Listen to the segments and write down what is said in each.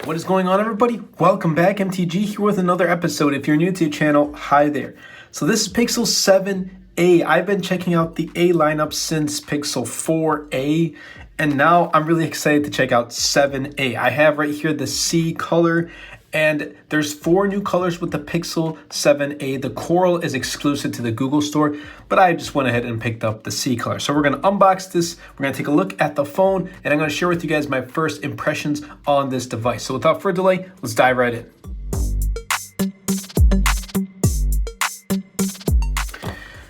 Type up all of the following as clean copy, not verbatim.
What is going on, everybody? Welcome back. MTG here with another episode. If you're new to the channel, hi there. So this is Pixel 7a. I've been checking out the A lineup since Pixel 4a, and now I'm really excited to check out 7a. I have right here the C color, and there's 4 new colors with the Pixel 7a. The coral is exclusive to the Google store, but I just went ahead and picked up the C color. So we're gonna unbox this, we're gonna take a look at the phone, and I'm gonna share with you guys my first impressions on this device. So without further delay, let's dive right in.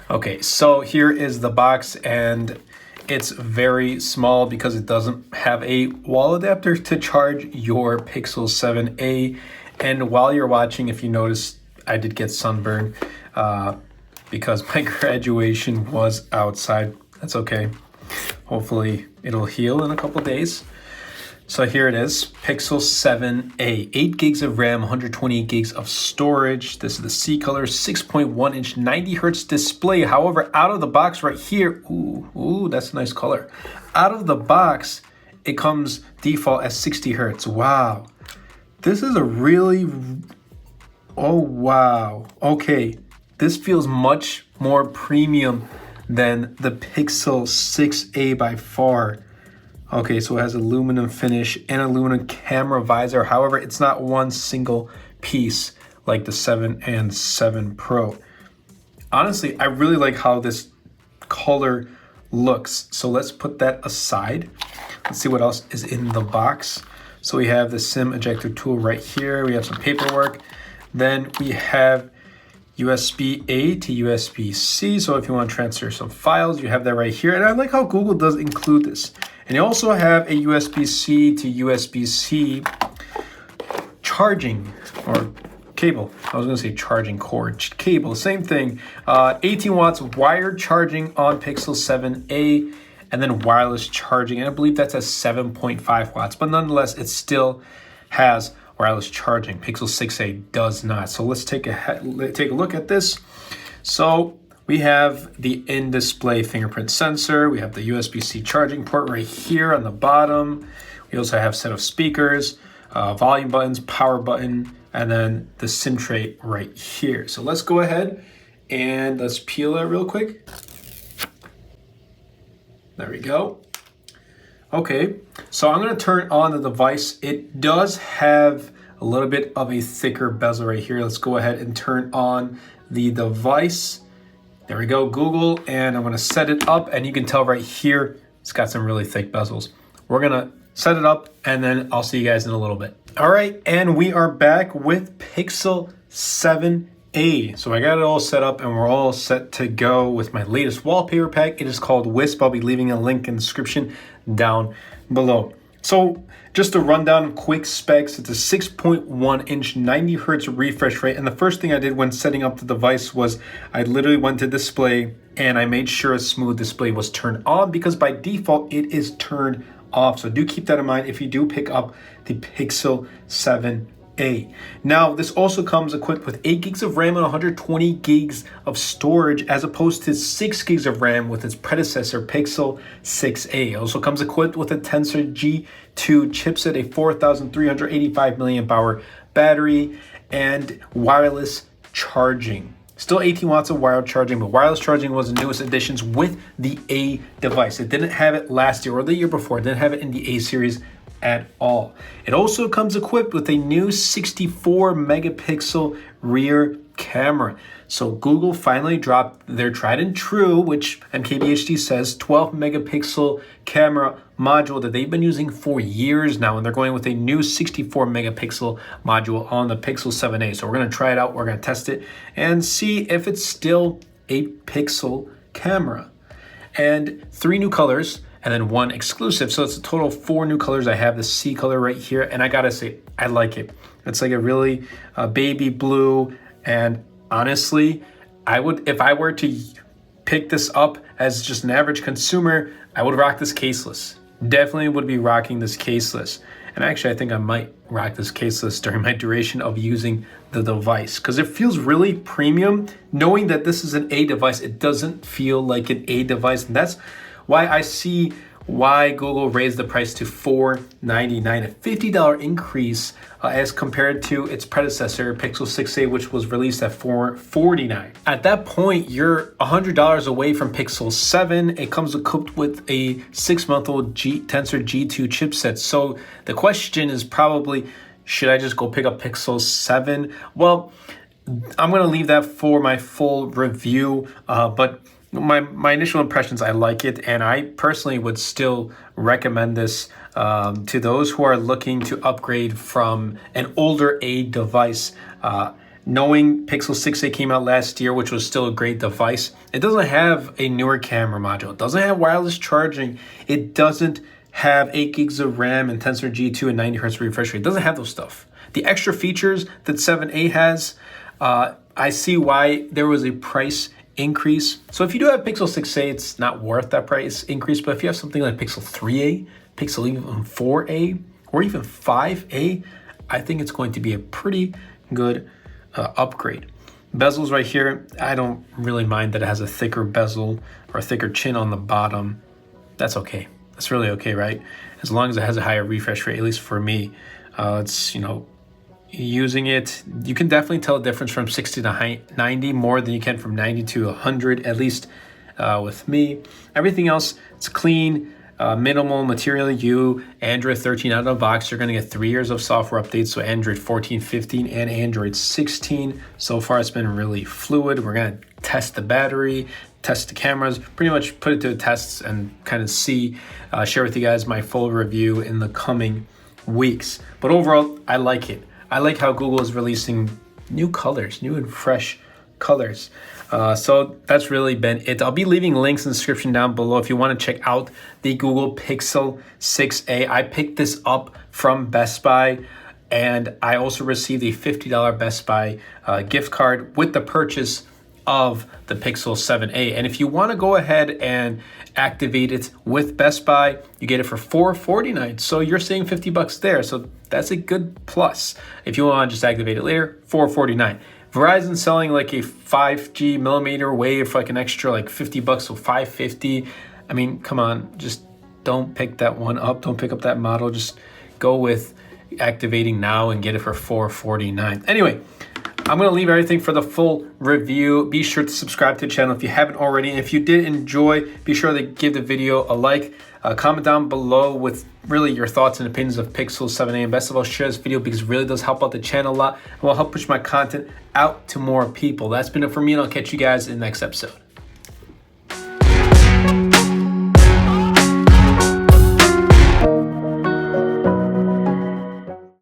Okay, so here is the box, and it's very small because it doesn't have a wall adapter to charge your Pixel 7a. And while you're watching, if you notice, I did get sunburned because my graduation was outside. That's okay. Hopefully it'll heal in a couple days. So here it is, Pixel 7a, 8 gigs of RAM, 128 gigs of storage. This is the C color, 6.1 inch, 90 hertz display. However, out of the box right here, ooh, that's a nice color. Out of the box, it comes default at 60 hertz. Wow. This is a really, oh wow. Okay, this feels much more premium than the Pixel 6a by far. Okay, so it has aluminum finish and aluminum camera visor. However, it's not one single piece like the 7 and 7 Pro. Honestly, I really like how this color looks. So let's put that aside. Let's see what else is in the box. So we have the SIM ejector tool right here. We have some paperwork. Then we have USB-A to USB-C. So if you want to transfer some files, you have that right here. And I like how Google does include this. And you also have a USB-C to USB-C charging or cable. I was going to say charging cord, cable, same thing. 18 watts wired charging on Pixel 7a, and then wireless charging. And I believe that's at 7.5 watts, but nonetheless, it still has wireless charging. Pixel 6a does not. So let's take a look at this. So we have the in-display fingerprint sensor. We have the USB-C charging port right here on the bottom. We also have a set of speakers, volume buttons, power button, and then the SIM tray right here. So let's go ahead and let's peel it real quick. There we go. Okay, so I'm gonna turn on the device. It does have a little bit of a thicker bezel right here. Let's go ahead and turn on the device. There we go, Google, and I'm gonna set it up, and you can tell right here, it's got some really thick bezels. We're gonna set it up, and then I'll see you guys in a little bit. All right, and we are back with Pixel 7a. So I got it all set up, and we're all set to go with my latest wallpaper pack. It is called Wisp. I'll be leaving a link in the description down below. So just to run down quick specs, it's a 6.1 inch 90 hertz refresh rate. And the first thing I did when setting up the device was I literally went to display and I made sure a smooth display was turned on, because by default it is turned off. So do keep that in mind if you do pick up the Pixel 7a. Now, this also comes equipped with 8 gigs of RAM and 120 gigs of storage, as opposed to 6 gigs of RAM with its predecessor, Pixel 6a. It also comes equipped with a Tensor G2 chipset, a 4,385 milliamp hour battery, and wireless charging. Still 18 watts of wired charging, but wireless charging was the newest additions with the A device. It didn't have it last year or the year before. It didn't have it in the A series at all. It also comes equipped with a new 64 megapixel rear camera. So Google finally dropped their tried and true, which MKBHD says 12 megapixel camera module that they've been using for years now, and they're going with a new 64 megapixel module on the Pixel 7a. So we're going to try it out, we're going to test it and see if it's still a pixel camera. And 3 new colors, and then 1 exclusive. So it's a total of 4 new colors. I have the C color right here, and I gotta say, I like it. It's like a really baby blue, and honestly, I would, if I were to pick this up as just an average consumer, I would rock this caseless. Definitely would be rocking this caseless. And actually, I think I might rock this caseless during my duration of using the device, because it feels really premium. Knowing that this is an A device, it doesn't feel like an A device, and that's why I see why Google raised the price to $499, a $50 increase as compared to its predecessor, Pixel 6a, which was released at $449. At that point, you're $100 away from Pixel 7. It comes equipped with a 6-month-old Tensor G2 chipset. So the question is probably, should I just go pick up Pixel 7? Well, I'm going to leave that for my full review, but my initial impressions, I like it, and I personally would still recommend this to those who are looking to upgrade from an older A device. Knowing Pixel 6a came out last year, which was still a great device, it doesn't have a newer camera module. It doesn't have wireless charging. It doesn't have 8 gigs of RAM and Tensor G2 and 90 hertz refresh rate. It doesn't have those stuff. The extra features that 7a has, I see why there was a price increase. So if you do have Pixel 6a, it's not worth that price increase. But if you have something like Pixel 3a, Pixel even 4a, or even 5a, I think it's going to be a pretty good upgrade. Bezels right here, I don't really mind that it has a thicker bezel or a thicker chin on the bottom. That's okay. That's really okay, right? As long as it has a higher refresh rate, at least for me. It's, using it, you can definitely tell a difference from 60 to 90 more than you can from 90 to 100, at least with me. Everything else, it's clean, minimal material. Android 13 out of the box, you're going to get 3 years of software updates, so Android 14, 15, and Android 16. So far, it's been really fluid. We're going to test the battery, test the cameras, pretty much put it to the tests and kind of share with you guys my full review in the coming weeks. But overall, I like it. I like how Google is releasing new colors, new and fresh colors. So that's really been it. I'll be leaving links in the description down below if you want to check out the Google Pixel 6a. I picked this up from Best Buy, and I also received a $50 Best Buy gift card with the purchase of the Pixel 7a. And if you want to go ahead and activate it with Best Buy, you get it for $449. So you're saving $50 there. So that's a good plus. If you want to just activate it later, $449. Verizon selling like a 5G millimeter wave for like an extra like $50, so $550. I mean, come on, just don't pick that one up. Don't pick up that model. Just go with activating now and get it for $449. Anyway, I'm going to leave everything for the full review. Be sure to subscribe to the channel if you haven't already. And if you did enjoy, be sure to give the video a like. Comment down below with really your thoughts and opinions of Pixel 7a. And best of all, share this video because it really does help out the channel a lot and will help push my content out to more people. That's been it for me, and I'll catch you guys in the next episode.